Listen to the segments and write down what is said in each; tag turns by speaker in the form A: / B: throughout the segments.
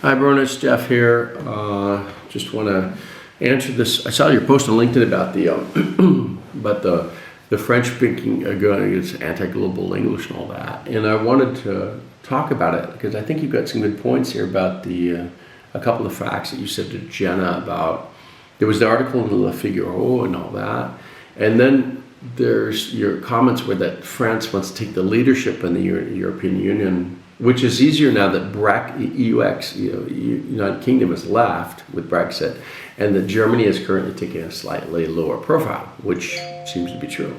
A: Hi, Bruno. It's Jeff here. Just want to answer this. I saw your post on LinkedIn about the French speaking going against anti-global English and all that, and I wanted to talk about it because I think you've got some good points here about a couple of facts that you said to Jenna about. There was the article in Le Figaro and all that, and then there's your comments where that France wants to take the leadership in the European Union, which is easier now that United Kingdom has left with Brexit, and that Germany is currently taking a slightly lower profile, which seems to be true.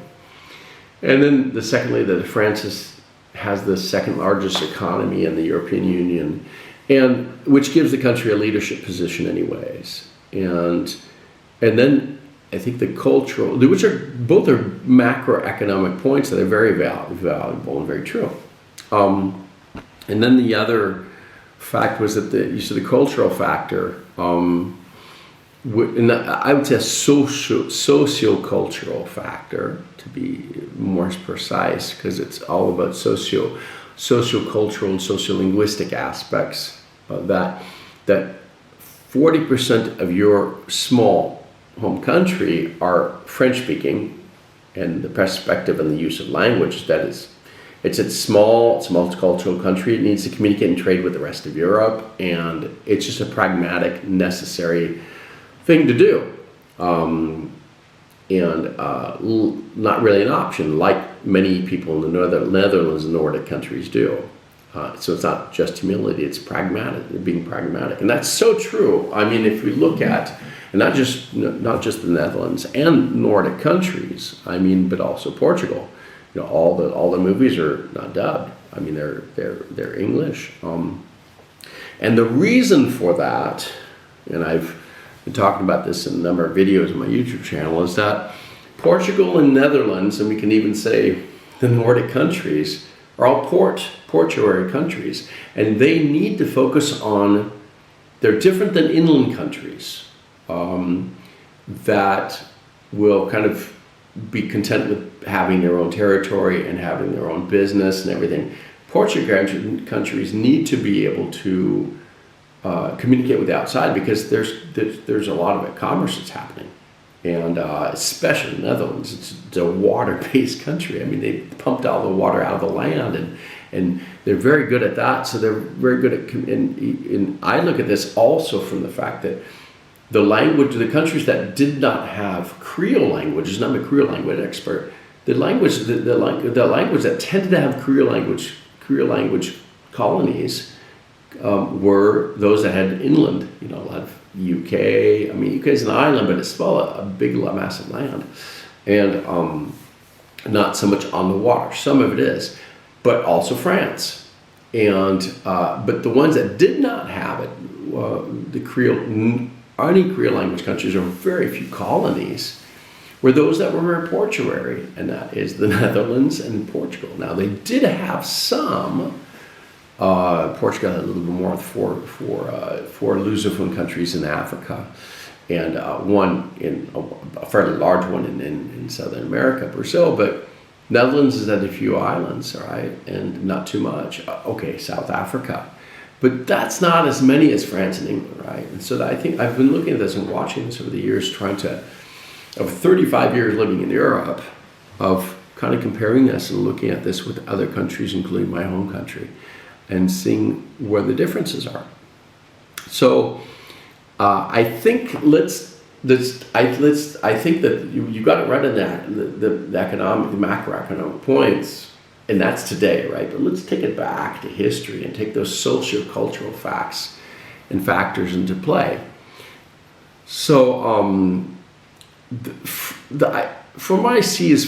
A: And then secondly, that France has the second largest economy in the European Union, and which gives the country a leadership position anyways. And then I think the cultural, which are both are macroeconomic points that are very valuable and very true. And then the other fact was that you said the cultural factor, and I would say a socio-cultural factor, to be more precise, because it's all about socio-cultural and socio-linguistic aspects of that 40% of your small home country are French-speaking, and the perspective and the use of language that is. It's a small, it's a multicultural country. It needs to communicate and trade with the rest of Europe, and it's just a pragmatic, necessary thing to do, not really an option like many people in the Netherlands and Nordic countries do. So it's not just humility; it's pragmatic, being pragmatic, and that's so true. I mean, if we look at not just the Netherlands and Nordic countries, I mean, but also Portugal. You know, all the movies are not dubbed. I mean, they're English. And the reason for that, and I've been talking about this in a number of videos on my YouTube channel, is that Portugal and Netherlands, and we can even say the Nordic countries, are all portuary countries, and they need to focus on. They're different than inland countries that will kind of be content with having their own territory and having their own business and everything. Portuguese countries need to be able to communicate with the outside because there's a lot of commerce that's happening, and especially in the Netherlands, it's a water-based country. I mean, they pumped all the water out of the land, and they're very good at that. So they're very good at. And I look at this also from the fact that the countries that did not have Creole languages, I'm a Creole language expert, the language that tended to have Creole language colonies were those that had inland, a lot of UK. I mean, UK is an island, but it's still a big, massive land, and not so much on the water. Some of it is, but also France. And but the ones that did not have it, the Creole. Any Creole language countries, or very few colonies, were those that were portuary, and that is the Netherlands and Portugal. Now they did have some. Portugal had a little bit more for Lusophone countries in Africa, and one in a fairly large one in Southern America, Brazil. But Netherlands has had a few islands, right, and not too much. South Africa. But that's not as many as France and England, right? And so I think I've been looking at this and watching this over the years, of 35 years living in Europe, of kind of comparing this and looking at this with other countries, including my home country, and seeing where the differences are. So I think I think that you got it right in that the macroeconomic points. And that's today, right? But let's take it back to history and take those socio-cultural facts and factors into play. So, from what I see is,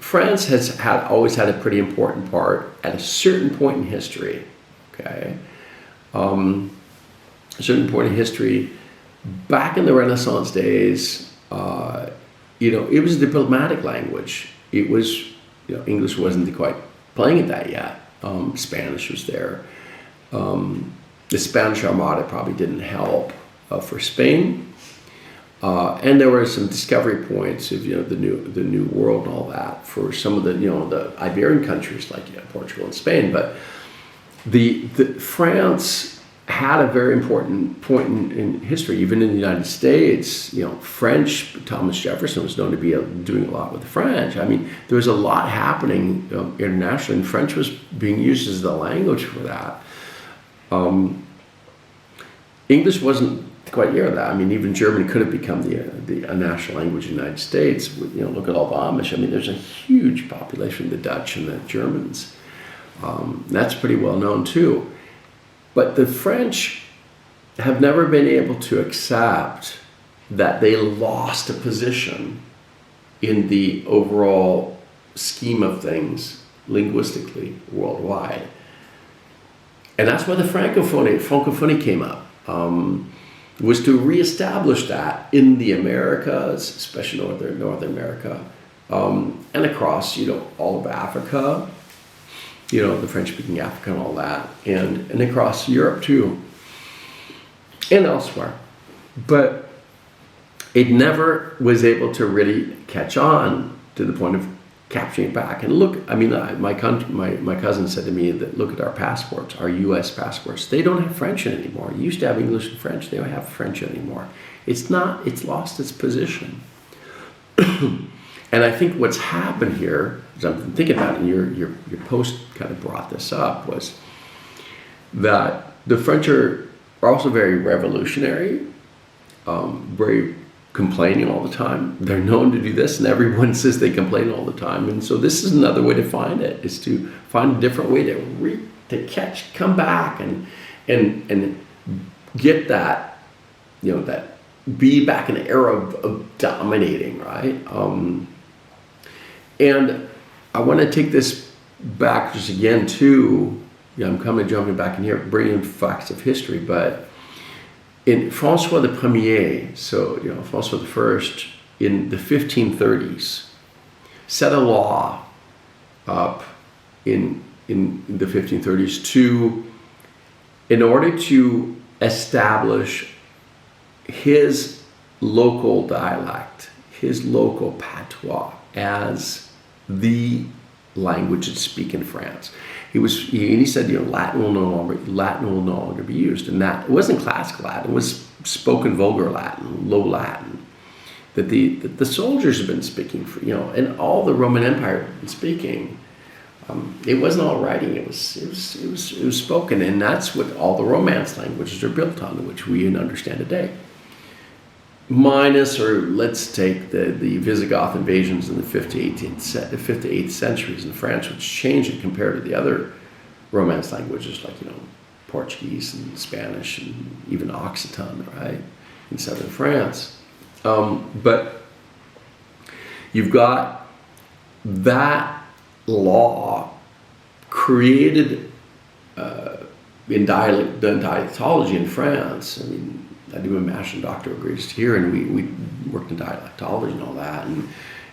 A: France has always had a pretty important part at a certain point in history. Okay, a certain point in history, back in the Renaissance days, it was a diplomatic language. It was. English wasn't quite playing at that yet. Spanish was there. The Spanish Armada probably didn't help for Spain, and there were some discovery points of the New World and all that for some of the the Iberian countries like Portugal and Spain. But the France had a very important point in history, even in the United States. French. Thomas Jefferson was known to be doing a lot with the French. I mean, there was a lot happening internationally, and French was being used as the language for that. English wasn't quite near that. I mean, even German could have become a national language in the United States. Look at all the Amish. I mean, there's a huge population of the Dutch and the Germans. That's pretty well known too. But the French have never been able to accept that they lost a position in the overall scheme of things linguistically worldwide. And that's why the Francophonie came up, was to reestablish that in the Americas, especially North America, and across, all of Africa, the French-speaking Africa and all that, and across Europe too, and elsewhere. But it never was able to really catch on to the point of capturing it back. And look, I mean, my cousin said to me that look at our passports, our U.S. passports. They don't have French in it anymore. You used to have English and French. They don't have French anymore. It's lost its position. And I think what's happened here, as I'm thinking about it, and your post kind of brought this up, was that the French are also very revolutionary, very complaining all the time. They're known to do this, and everyone says they complain all the time. And so this is another way to find it, is to find a different way to come back and get that, that be back in the era of dominating, right? And I want to take this back just again to, I'm jumping back in here, bringing facts of history, but in François the Premier, so François the First, in the 1530s, set a law up in the 1530s in order to establish his local dialect, his local patois, as the language to speak in France. He said, Latin will no longer be used, and that it wasn't classical Latin; it was spoken vulgar Latin, Low Latin, that the soldiers have been speaking for, and all the Roman Empire had been speaking. It wasn't all writing; it was spoken, and that's what all the Romance languages are built on, which we understand today. Minus, or let's take the Visigoth invasions in the 5th to 8th centuries in France, which changed it compared to the other Romance languages like, Portuguese and Spanish and even Occitan, right, in southern France. But you've got that law created in dialectology in France. I mean, I do a master's and doctoral degrees here, and we worked in dialectology and all that,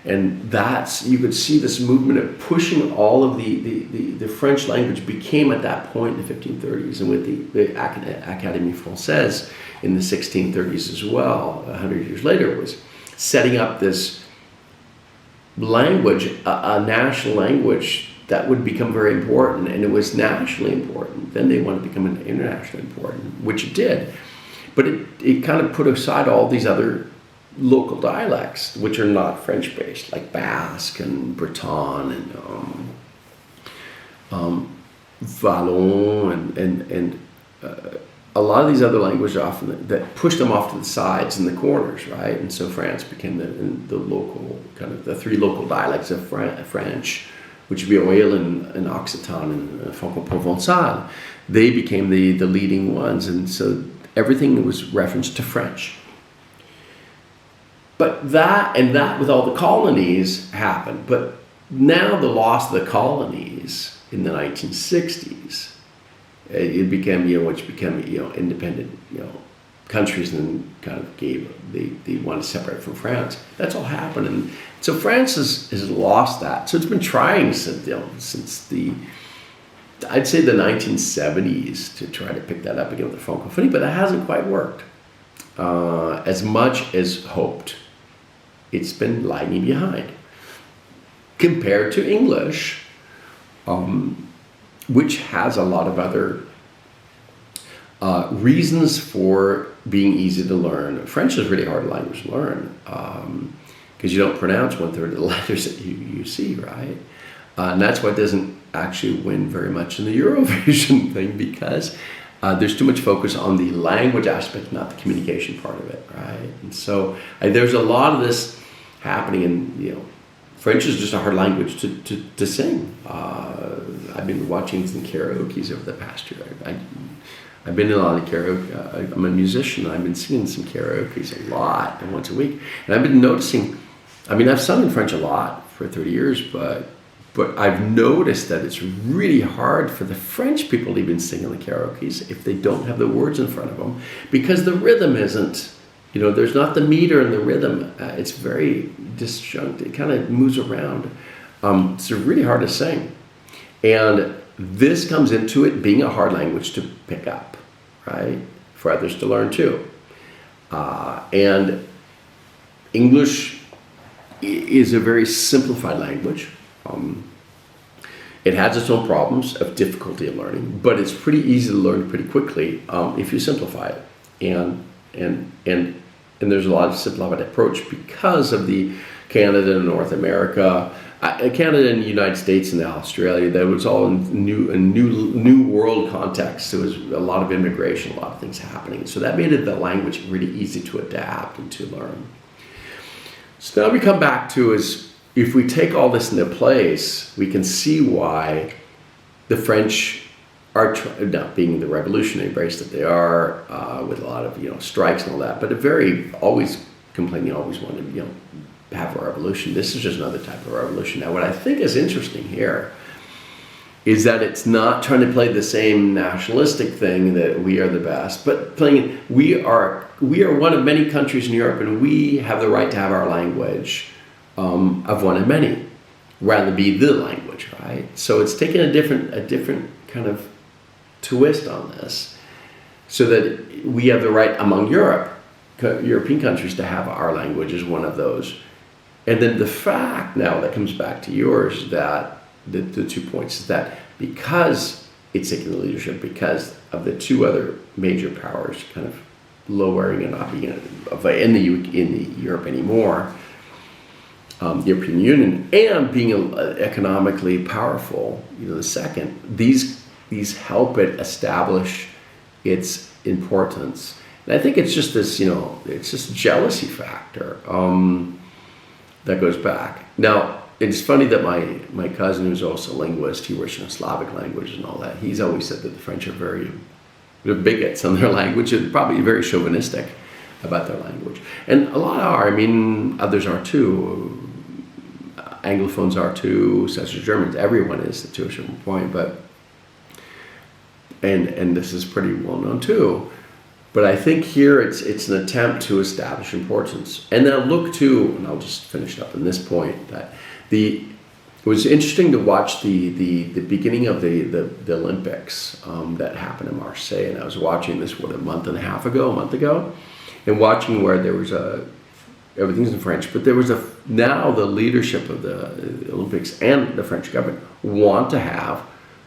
A: and that's, you could see this movement of pushing all of the French language became at that point in the 1530s, and with the Académie Française in the 1630s as well, 100 years later, was setting up this language, a national language that would become very important, and it was nationally important. Then they wanted to become internationally important, which it did. But it kind of put aside all these other local dialects, which are not French-based, like Basque and Breton and Wallon and a lot of these other languages often that pushed them off to the sides and the corners, right? And so France became the local, kind of the three local dialects of French, which would be Oil and Occitan and Franco-Provençal. They became the leading ones, and so everything was referenced to French. But that with all the colonies happened. But now the loss of the colonies in the 1960s, it became, which became, independent, countries, and kind of they want to separate from France. That's all happened, and so France has lost that. So it's been trying since I'd say the 1970s to try to pick that up again with the Francophonie, but that hasn't quite worked as much as hoped. It's been lagging behind compared to English, which has a lot of other reasons for being easy to learn. French is a really hard language to learn because you don't pronounce 1/3 of the letters that you see, right? And that's why it doesn't actually win very much in the Eurovision thing, because there's too much focus on the language aspect, not the communication part of it, right? And so there's a lot of this happening, and French is just a hard language to sing. I've been watching some karaoke's over the past year. I've been in a lot of karaoke. I'm a musician. I've been singing some karaoke's a lot, and once a week. And I've been noticing, I've sung in French a lot for 30 years, but I've noticed that it's really hard for the French people to even sing in the karaoke's if they don't have the words in front of them, because the rhythm isn't, there's not the meter and the rhythm. It's very disjunct. It kind of moves around. It's really hard to sing. And this comes into it being a hard language to pick up, right? For others to learn too. And English is a very simplified language. It has its own problems of difficulty in learning, but it's pretty easy to learn pretty quickly if you simplify it. And there's a lot of simplified approach because of the Canada and North America, Canada and the United States and Australia. That was all in new world context. There was a lot of immigration, a lot of things happening. So that made the language really easy to adapt and to learn. So now we come back to if we take all this into place, we can see why the French are not being the revolutionary brace that they are, with a lot of strikes and all that, but always complaining, always wanted to have a revolution. This is just another type of revolution. Now, what I think is interesting here is that it's not trying to play the same nationalistic thing that we are the best, but playing we are one of many countries in Europe, and we have the right to have our language. Of one of many, rather than be the language, right? So it's taken a different kind of twist on this, so that we have the right among European countries to have our language as one of those. And then the fact now that comes back to yours, that the 2 points is that because it's taking the leadership, because of the two other major powers kind of lowering and not being in Europe anymore. European Union, and being economically powerful, the second, these help it establish its importance. And I think it's just this, it's just jealousy factor that goes back. Now, it's funny that my cousin, who's also a linguist, he works in Slavic languages and all that, he's always said that the French are they're bigots on their language, and probably very chauvinistic about their language. And a lot are, others are too. Anglophones are too, such as Germans. Everyone is to a certain point, but and this is pretty well known too. But I think here it's an attempt to establish importance. And then look to, and I'll just finish up on this point, that it was interesting to watch the beginning of the Olympics that happened in Marseille, and I was watching this a month ago, and watching where there was everything's in French, but there was now the leadership of the Olympics and the French government want to have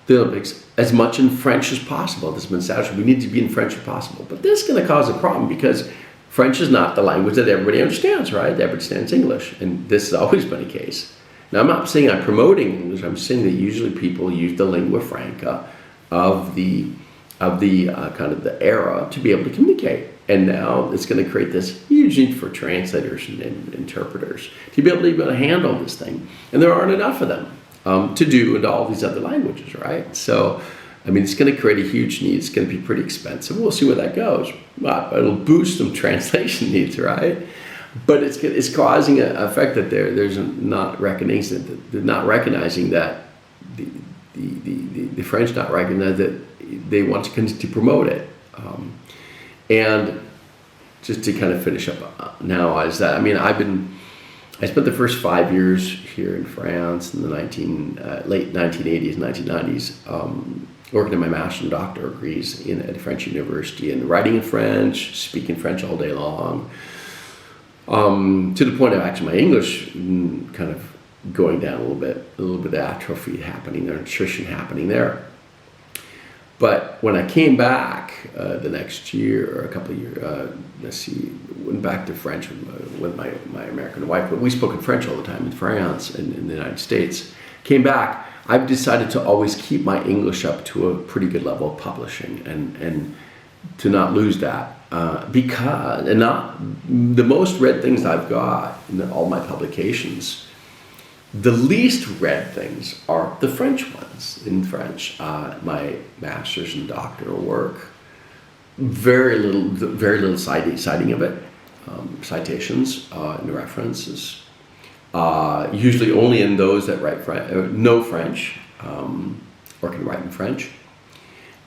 A: the Olympics as much in French as possible. This has been established. We need to be in French as possible. But this is going to cause a problem because French is not the language that everybody understands, right? Everybody understands English, and this has always been a case. Now, I'm not saying I'm promoting English. I'm saying that usually people use the lingua franca of the kind of the era to be able to communicate. And now it's going to create this huge need for translators and interpreters to be able to handle this thing. And there aren't enough of them to do into all these other languages, right? So, it's going to create a huge need. It's going to be pretty expensive. We'll see where that goes. But it'll boost some translation needs, right? But it's causing an effect that there's not recognizing that the French not recognize that they want to continue to promote it. And just to kind of finish up now is that, I spent the first 5 years here in France in the late 1980s, 1990s, working on my master's and doctoral degrees at a French university and writing in French, speaking French all day long, to the point of actually my English kind of going down a little bit of atrophy happening there, attrition happening there. But when I came back the next year or a couple of years, went back to French with my American wife, but we spoke in French all the time in France and in the United States. Came back, I've decided to always keep my English up to a pretty good level of publishing and to not lose that. Because, and not the most read things I've got in all my publications, the least read things are the French ones in French. My master's and doctoral work, very little citing of it, citations and references. Usually only in those that know French or can write in French.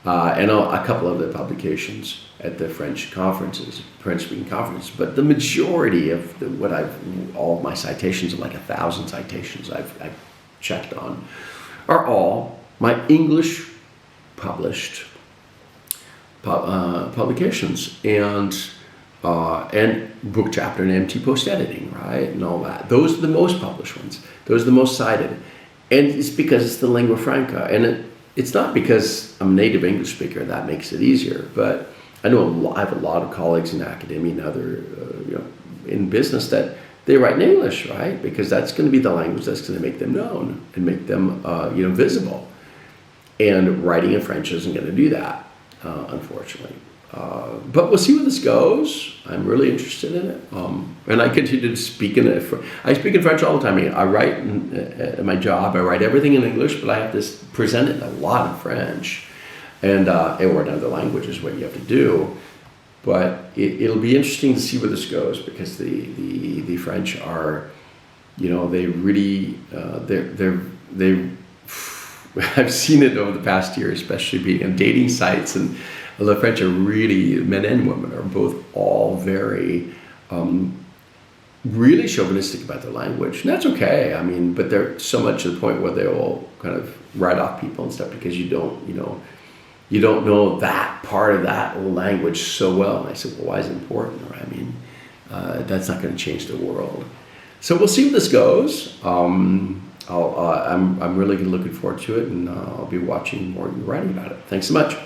A: And a couple of the publications at the French conferences, French-speaking conferences. But the majority of all of my citations, like 1,000 citations I've checked on, are all my English published publications and book chapter and MT post editing, right, and all that. Those are the most published ones. Those are the most cited, and it's because it's the lingua franca, and it's not because I'm a native English speaker that makes it easier, but I know I have a lot of colleagues in academia and other, in business that they write in English, right? Because that's going to be the language that's going to make them known and make them, visible. And writing in French isn't going to do that, unfortunately. But we'll see where this goes. I'm really interested in it. And I continue to speak in it. I speak in French all the time. I write at my job. I write everything in English, but I have to present it a lot in French. And or another language is what you have to do. But it'll be interesting to see where this goes, because the French are, they really, I've seen it over the past year, especially being on dating sites, and the French are really, men and women are both all very, really chauvinistic about their language. And that's okay. I mean, but they're so much to the point where they will kind of write off people and stuff because you don't know that part of that language so well. And I said, well, why is it important? Or, I mean, that's not going to change the world. So we'll see where this goes. I'm really looking forward to it, and I'll be watching more and writing about it. Thanks so much.